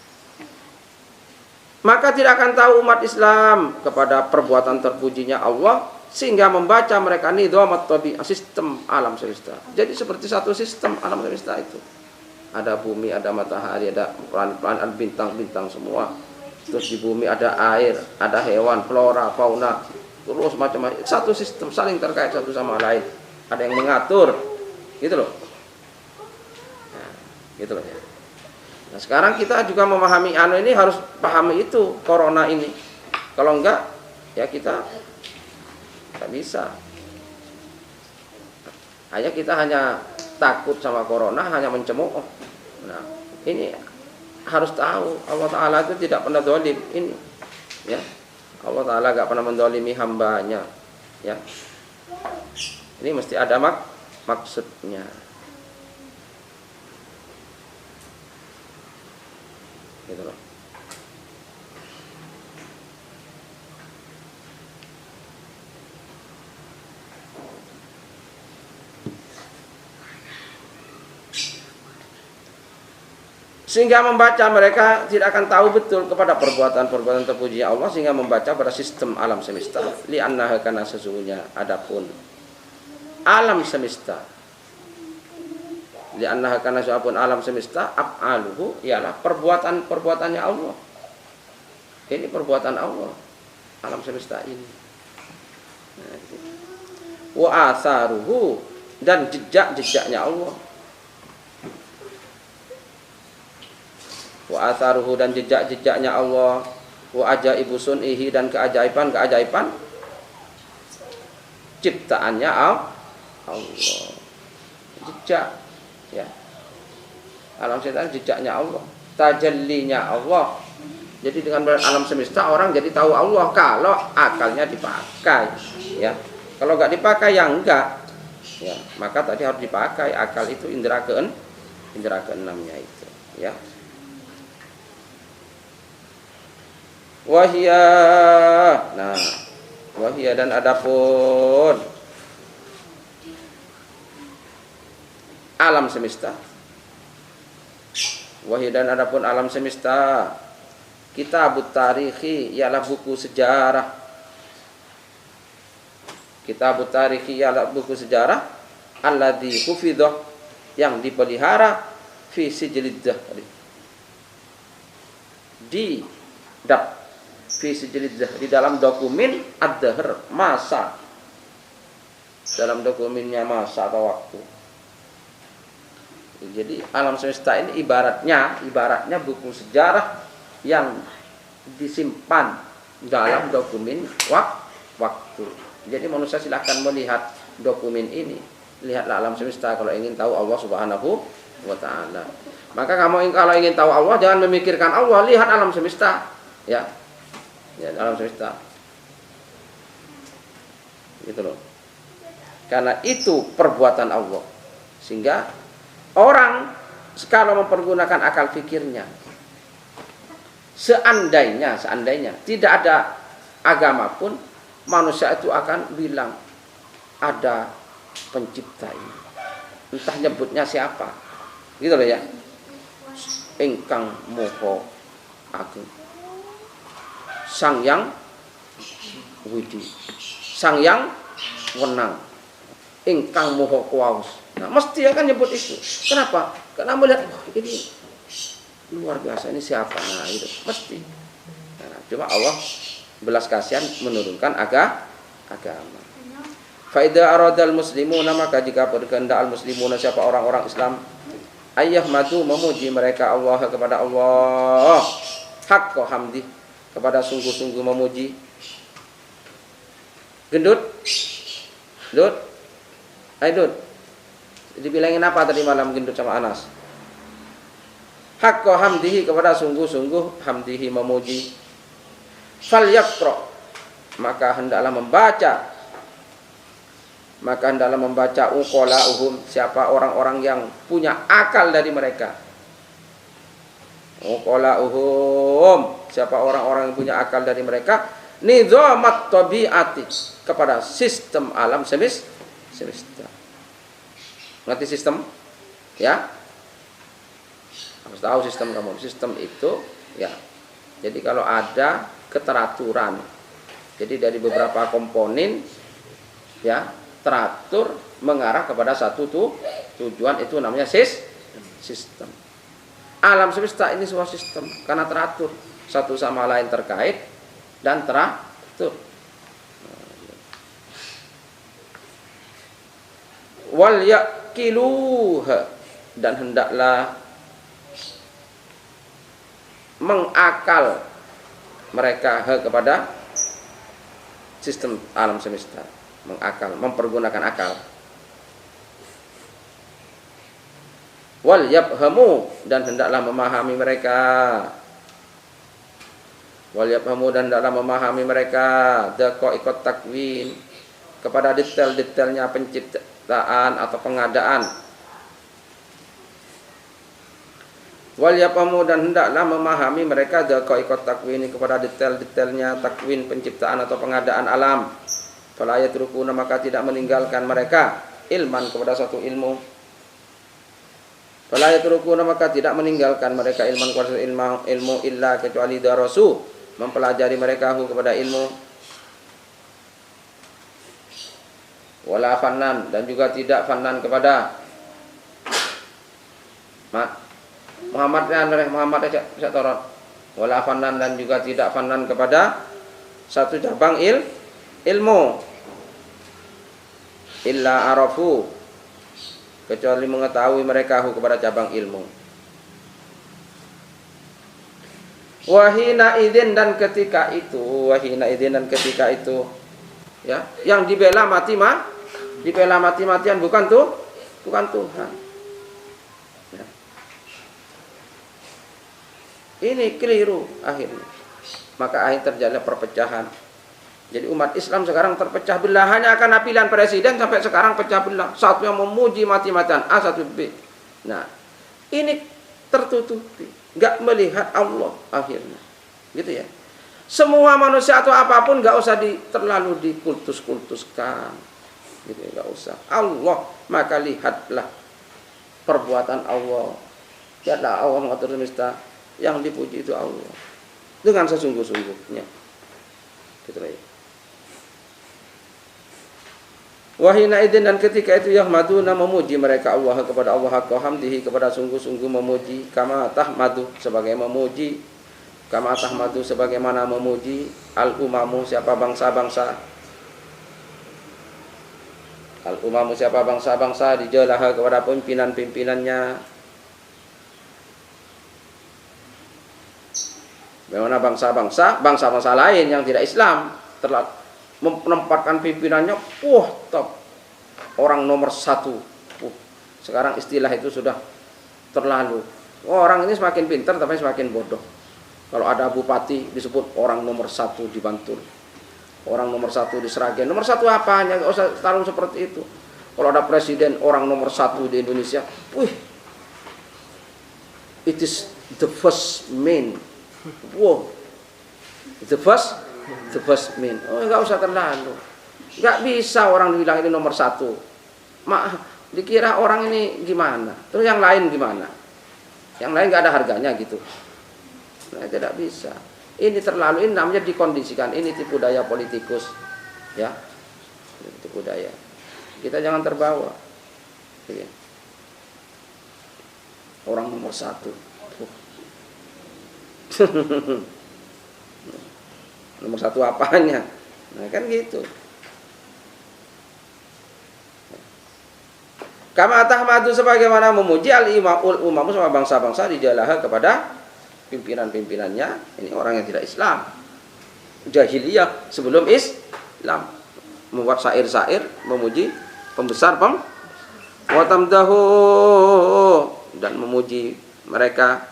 maka tidak akan tahu umat Islam kepada perbuatan terpujinya Allah sehingga membaca mereka nizam at-tabi'ah, sistem alam semesta. Jadi seperti satu sistem alam semesta itu. Ada bumi, ada matahari, ada planet-planet, ada bintang-bintang semua. Terus di bumi ada air, ada hewan, flora, fauna, terus macam-macam. Satu sistem saling terkait satu sama lain. Ada yang mengatur, gitu loh. Nah, gitu loh ya. Nah, sekarang kita juga memahami ini harus pahami itu, corona ini. Kalau enggak, ya kita nggak bisa. Kita hanya takut sama corona, hanya mencemooh. Nah, ini harus tahu Allah Ta'ala itu tidak pernah zalim ini, ya. Allah Ta'ala nggak pernah menzalimi hambanya, ya. Ini mesti ada maksudnya. Gitu loh. Sehingga membaca mereka tidak akan tahu betul kepada perbuatan-perbuatan terpuji Allah, sehingga membaca pada sistem alam semesta. Li'annaha, karena sesungguhnya adapun alam semesta, li'annaha, karena suapun alam semesta, af'aluhu, ialah perbuatan-perbuatannya Allah. Ini perbuatan Allah, alam semesta ini. Nah, gitu. Wa atharuhu, dan jejak-jejaknya Allah. Wa atharuhu, dan jejak-jejaknya Allah. Wa ajaibu sun'ihi, dan keajaiban ciptaannya Allah. Jejak, ya. Alam semesta jejaknya Allah, tajallinya Allah. Jadi dengan alam semesta orang jadi tahu Allah kalau akalnya dipakai, ya. Kalau nggak dipakai ya enggak, ya. Maka tadi harus dipakai akal, itu indera keenamnya itu, ya. Wahia, nah, wahia, dan adapun alam semesta. Wahia, dan adapun alam semesta. Kitabut tarikhi, ialah buku sejarah. Kitabut tarikhi, ialah buku sejarah. Alladzi hufidhah, yang dipelihara. Fi sijlid dahri, di dalam dokumen ad-dahr, masa. Dalam dokumennya masa atau waktu. Jadi alam semesta ini ibaratnya buku sejarah yang disimpan dalam dokumen waktu. Jadi manusia silahkan melihat dokumen ini. Lihatlah alam semesta kalau ingin tahu Allah Subhanahu wa ta'ala. Maka kamu kalau ingin tahu Allah, jangan memikirkan Allah, lihat alam semesta, ya. Ya, alam semesta. Gitu loh. Karena itu perbuatan Allah. Sehingga orang kalau mempergunakan akal pikirnya, seandainya tidak ada agama pun, manusia itu akan bilang ada pencipta ini. Entah nyebutnya siapa. Gitu loh ya. Ingkang moho agung. Sang Yang Widi. Sang Yang Wenang. Ingkang moho kuwaos. Nah, mesti akan nyebut itu. Kenapa? Karena melihat ini luar biasa, ini siapa? Nah, itu mesti. Nah, cuma Allah belas kasihan menurunkan agama. Faida aradal muslimuna, maka jika berkehendak al muslimuna, siapa orang-orang Islam, ayah madu memuji mereka Allah kepada Allah, haqqa hamdi, kepada sungguh-sungguh memuji. Gendut, Dut, dibilangin apa tadi malam gendut sama Anas? Haqqa hamdihi, kepada sungguh-sungguh hamdihi memuji. Fal yaqra, maka hendaklah membaca uqala'uhum, siapa orang-orang yang punya akal dari mereka. Uqala'uhum, siapa orang-orang yang punya akal dari mereka. Nizamat tabi'ati, kepada sistem alam semesta. Ngerti sistem? Ya. Harus tahu sistem kamu. Sistem itu ya. Jadi kalau ada keteraturan, jadi dari beberapa komponen ya, teratur mengarah kepada satu tujuan, itu namanya sistem. Alam semesta ini sebuah sistem karena teratur, satu sama lain terkait dan teratur. Wal yaqiluha, dan hendaklah mengakal mereka kepada sistem alam semesta. Mengakal, mempergunakan akal. Wal yafhamu, dan hendaklah memahami mereka. Wal yafhamu, dan hendaklah memahami mereka daqaiqat takwin, kepada detail-detailnya penciptaan atau pengadaan. Wal yafhamu, dan hendaklah memahami mereka daqaiqat takwin, kepada detail-detailnya takwin, penciptaan atau pengadaan alam. Fala yatrukuna, maka tidak meninggalkan mereka ilman, kepada satu ilmu. Fala yatrukuna, maka tidak meninggalkan mereka ilman, kepada ilmu illa, kecuali darasu, mempelajari mereka kepada ilmu. Wala fannan, dan juga tidak fannan kepada Muhammad saya torot. Wala fannan, dan juga tidak fannan kepada satu cabang ilmu. Illa arafu, kecuali mengetahui mereka kepada cabang ilmu. Wahina idin, dan ketika itu ya, yang dibela mati-matian bukan Tuhan. Ya. Ini keliru akhirnya. Maka akhirnya terjadi perpecahan. Jadi umat Islam sekarang terpecah belah hanya karena pilihan presiden, sampai sekarang pecah belah. Satu yang memuji mati-matian A, satu B. Nah, ini tertutupi, nggak melihat Allah akhirnya, gitu ya. Semua manusia atau apapun nggak usah terlalu dikultuskan, gitu ya, nggak usah. Allah, maka lihatlah perbuatan Allah. Lihatlah Allah mengatur semesta, yang dipuji itu Allah dengan sesungguh-sungguhnya, gitu ya. Wahina idin, dan ketika itu yahmaduna, memuji mereka Allah kepada Allah haqqa hamdihi, kepada sungguh-sungguh memuji. Kama tahmadu, sebagai memuji. Kama tahmadu, sebagaimana memuji. Al-umamu, siapa bangsa-bangsa. Al-umamu, siapa bangsa-bangsa. Dijalah kepada pimpinan-pimpinannya. Bagaimana bangsa-bangsa lain yang tidak Islam menempatkan pimpinannya, top, orang nomor satu. Sekarang istilah itu sudah terlalu. Orang ini semakin pintar tapi semakin bodoh. Kalau ada bupati disebut orang nomor satu di Bantul, orang nomor satu di Sragen. Nomor satu apanya? Nggak usah taruh seperti itu. Kalau ada presiden orang nomor 1 di Indonesia, wih, it is the first man. Wow, the first man. Oh, nggak usah terlalu. Nggak bisa orang dibilang ini nomor 1. Dikira orang ini gimana? Terus yang lain gimana? Yang lain nggak ada harganya gitu. Nah, tidak bisa. Ini terlalu, ini namanya dikondisikan. Ini tipu daya politikus, ya, tipu daya. Kita jangan terbawa. Orang nomor 1. Nomor 1 apanya? Nah, kan gitu. Kama tahmadu, sebagaimana memuji al-umam sama bangsa-bangsa di jalaha kepada pimpinan-pimpinannya. Ini orang yang tidak Islam, jahiliyah sebelum Islam, membuat syair-syair memuji pembesar watamdahu, dan memuji mereka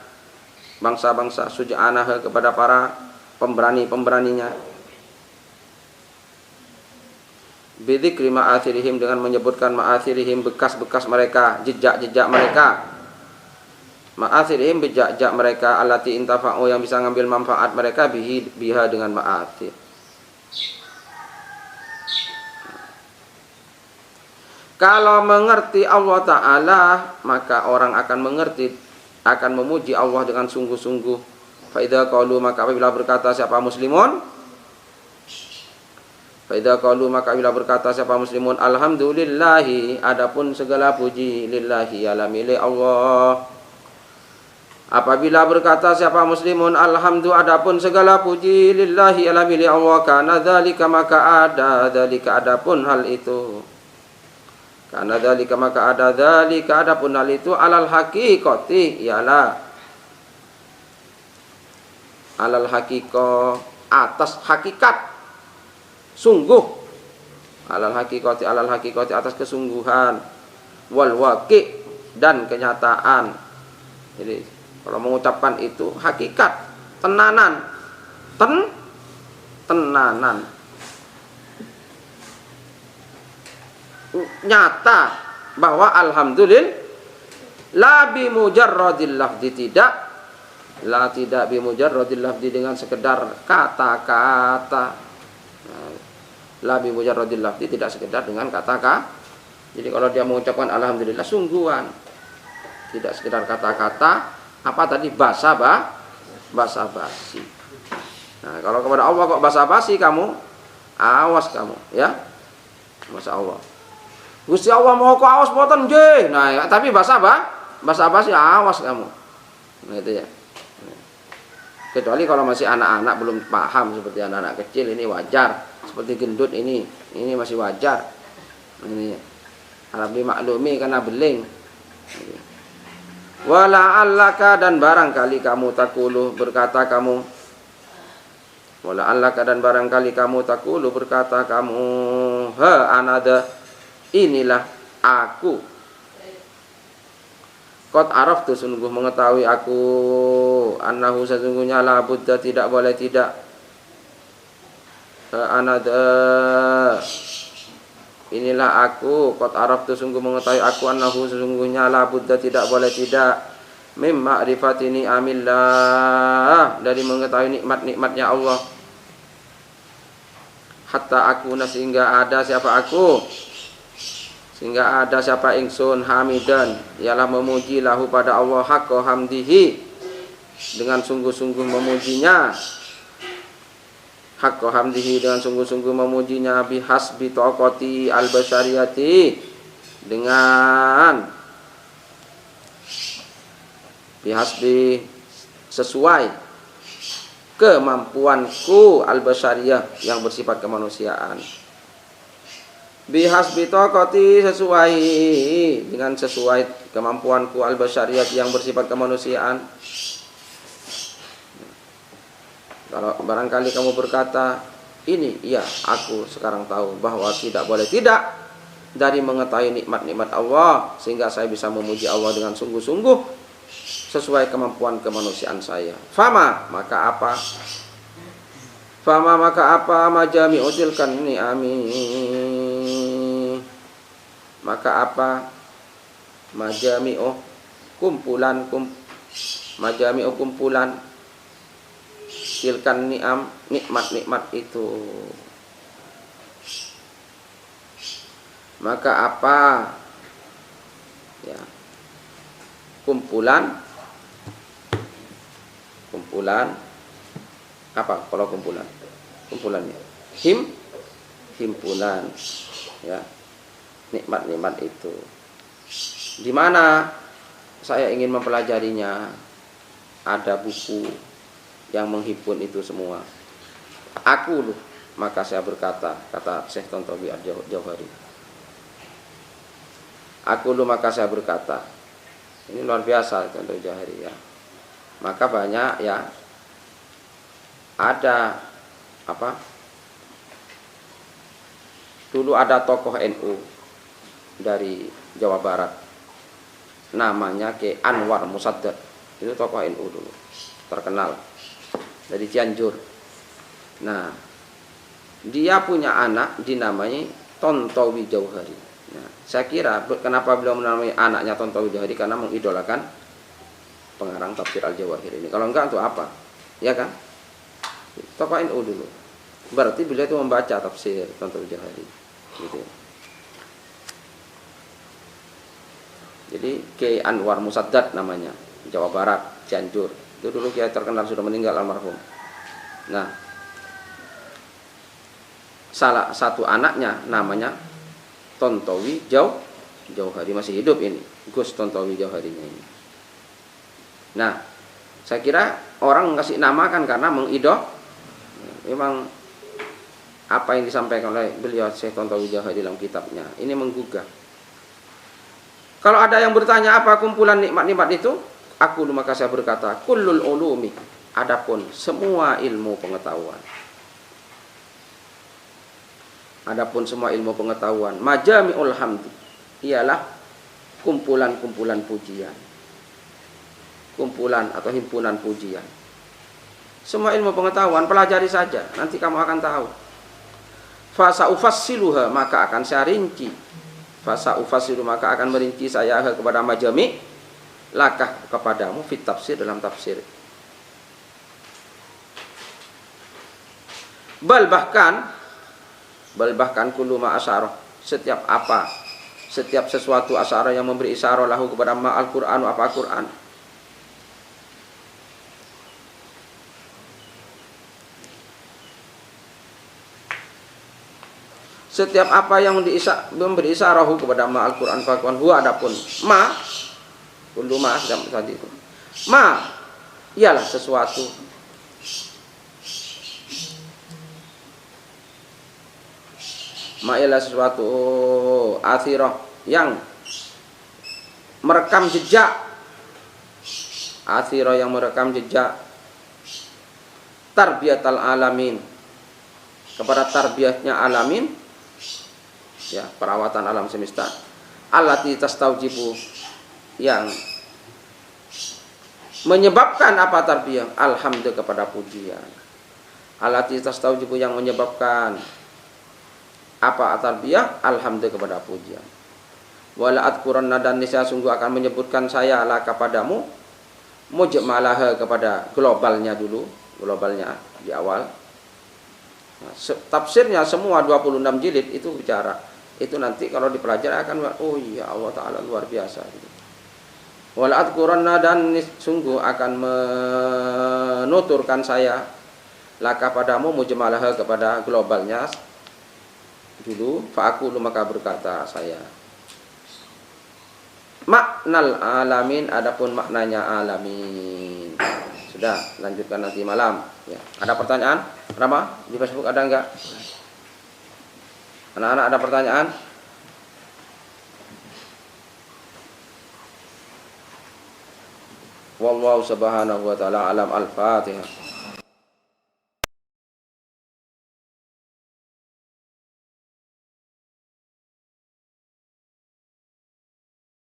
bangsa-bangsa suja'anah kepada para pemberani-pemberaninya. Bidzikri ma'athirihim, dengan menyebutkan ma'athirihim, bekas-bekas mereka, jejak-jejak mereka. Ma'athirihim, jejak-jejak mereka, allati intafa'u, yang bisa ngambil manfaat mereka biha dengan ma'athir. Kalau mengerti Allah Ta'ala, maka orang akan mengerti, akan memuji Allah dengan sungguh-sungguh. Fa idza qalu, maka apabila berkata siapa muslimun, fa idza qalu, maka apabila berkata siapa muslimun, alhamdulillahi, adapun segala puji, lillahi, ala milik Allah. Apabila berkata siapa muslimun, alhamdulillah, adapun segala puji, lillahi, ala milik Allah, kana dzalika, maka ada dzalika, adapun hal itu. Karena dzalika, maka ada dzalika, adapun hal itu, alal haqiqati, ialah alal haqiqah, atas hakikat, sungguh, alal haqiqati, atas kesungguhan, wal waqi', dan kenyataan. Jadi kalau mengucapkan itu hakikat, tenanan, tenanan, nyata bahwa alhamdulillah, la bi mujarradil lafzi, tidak bi mujarradil lafzi, dengan sekedar kata-kata. La bi mujarradil lafzi, tidak sekedar dengan kata-kata. Jadi kalau dia mengucapkan alhamdulillah sungguhan, tidak sekedar kata-kata, apa tadi, basa-basi. Nah, kalau kepada Allah kok basa-basi kamu, awas kamu, ya. Masya Allah. Gusti Allah mau kok awas boten nggih. Nah, tapi basa-basi awas kamu. Nah, itu ya. Kecuali kalau masih anak-anak belum paham, seperti anak-anak kecil, ini wajar. Seperti gendut ini masih wajar. Ini harap dimaklumi karena beling. Wala'allaka, dan barangkali kamu takulu, berkata kamu. Wala'allaka, dan barangkali kamu takulu, berkata kamu, ha anada, inilah aku. Qad araftu, sungguh mengetahui aku, annahu, sesungguhnya, la budda, tidak boleh tidak, anada, inilah aku, qad araftu, sungguh mengetahui aku, annahu, sesungguhnya, la budda, tidak boleh tidak, mim ma'rifati ni'amillah, dari mengetahui nikmat-nikmatnya Allah. Hatta aku, sehingga ada siapa aku, sehingga ada siapa ingsun, hamidan, ialah memuji, lahu, pada Allah, haqqa hamdihi, dengan sungguh-sungguh memujinya, haqqa hamdihi, dengan sungguh-sungguh memujinya, bihasbi taqati al-basyariyati, dengan bihasbi, sesuai kemampuanku, al-basyariyah, yang bersifat kemanusiaan. Bihasbi taqati, sesuai, dengan sesuai kemampuanku, al-basyariyah, yang bersifat kemanusiaan. Kalau barangkali kamu berkata, ini, iya, aku sekarang tahu bahwa tidak boleh tidak dari mengetahui nikmat-nikmat Allah, sehingga saya bisa memuji Allah dengan sungguh-sungguh sesuai kemampuan kemanusiaan saya. Fama, maka apa? Fama, maka apa? Majami utilkan ni'ami, Maka apa? Majami'u kumpulan majami'u kumpulan tilkan ni'am, nikmat-nikmat itu. Maka apa? Ya. Kumpulan apa kalau kumpulan? Kumpulannya himpunan, ya. Nikmat-nikmat itu. Di mana saya ingin mempelajarinya? Ada buku yang menghimpun itu semua. Aku loh, maka saya berkata, kata Syekh Tontowi Al-Jauhari. Aku loh, maka saya berkata. Ini luar biasa Tontowi Jauhari, ya. Maka banyak, ya. Ada apa? Dulu ada tokoh NU dari Jawa Barat, namanya Ki Anwar Musaddad. Itu tokoh NU dulu, terkenal, dari Cianjur. Nah, dia punya anak dinamai Tontowi Jauhari. Nah, saya kira kenapa beliau menamai anaknya Tontowi Jauhari, karena mengidolakan pengarang tafsir Al-Jawahir ini. Kalau enggak untuk apa? Ya kan? Tokoh NU dulu. Berarti beliau itu membaca tafsir Tontowi Jauhari. Gitu. Jadi Kiai Anwar Musaddad namanya, Jawa Barat, Cianjur. Itu dulu kiai terkenal, sudah meninggal almarhum. Nah, salah satu anaknya namanya Tontowi Jauhari, masih hidup ini, Gus Tontowi Jauharinya ini. Nah, saya kira orang ngasih nama kan karena memang apa yang disampaikan oleh beliau Syekh Tontowi Jauhari dalam kitabnya ini menggugah. Kalau ada yang bertanya apa kumpulan nikmat-nikmat itu, aku maka saya berkata, kullul ulumi, adapun semua ilmu pengetahuan. Adapun semua ilmu pengetahuan, majami'ul hamdi, ialah kumpulan-kumpulan pujian. Kumpulan atau himpunan pujian. Semua ilmu pengetahuan pelajari saja, nanti kamu akan tahu. Fasa ufassiluha, maka akan saya rinci. Fasa ufassilu, maka akan merinci saya kepada majami' lakah kepadamu fit tafsir, dalam tafsir. Bal bahkan kullu ma asyarah, setiap sesuatu asyarah yang memberi isyarah lahu kepada ma al-Qur'an, apa Al-Qur'an. Setiap apa yang memberi isyarahu kepada ma al-Qur'an fakuan huwa, adapun ma kullu ma tadi itu. Ma ialah sesuatu athirah yang merekam jejak, athirah yang merekam jejak tarbiyatal alamin, kepada tarbiyahnya alamin, ya, perawatan alam semesta. Allati tastaujibu, yang menyebabkan apa tarbiyah? Alhamdulillah, kepada pujian. Allati tastaujibu, yang menyebabkan apa tarbiyah? Alhamdulillah, kepada pujian. Wala adkuranna, dan niscaya sungguh akan menyebutkan saya lah kepadamu, mujmalah, kepada globalnya dulu, globalnya di awal. Nah, tafsirnya semua 26 jilid itu bicara. Itu nanti kalau dipelajari akan, oh iya, Allah Ta'ala luar biasa. Wala adkuranna, dan sungguh akan menuturkan saya laka padamu, mujmalah, kepada globalnya dulu. Fa'akulu, maka berkata saya, maknal alamin, adapun maknanya alamin. Sudah, lanjutkan nanti malam, ya. Ada pertanyaan? Rama, di Facebook ada enggak? Anak-anak ada pertanyaan? Wallahu subhanahu wa ta'ala alam. Al-Fatihah.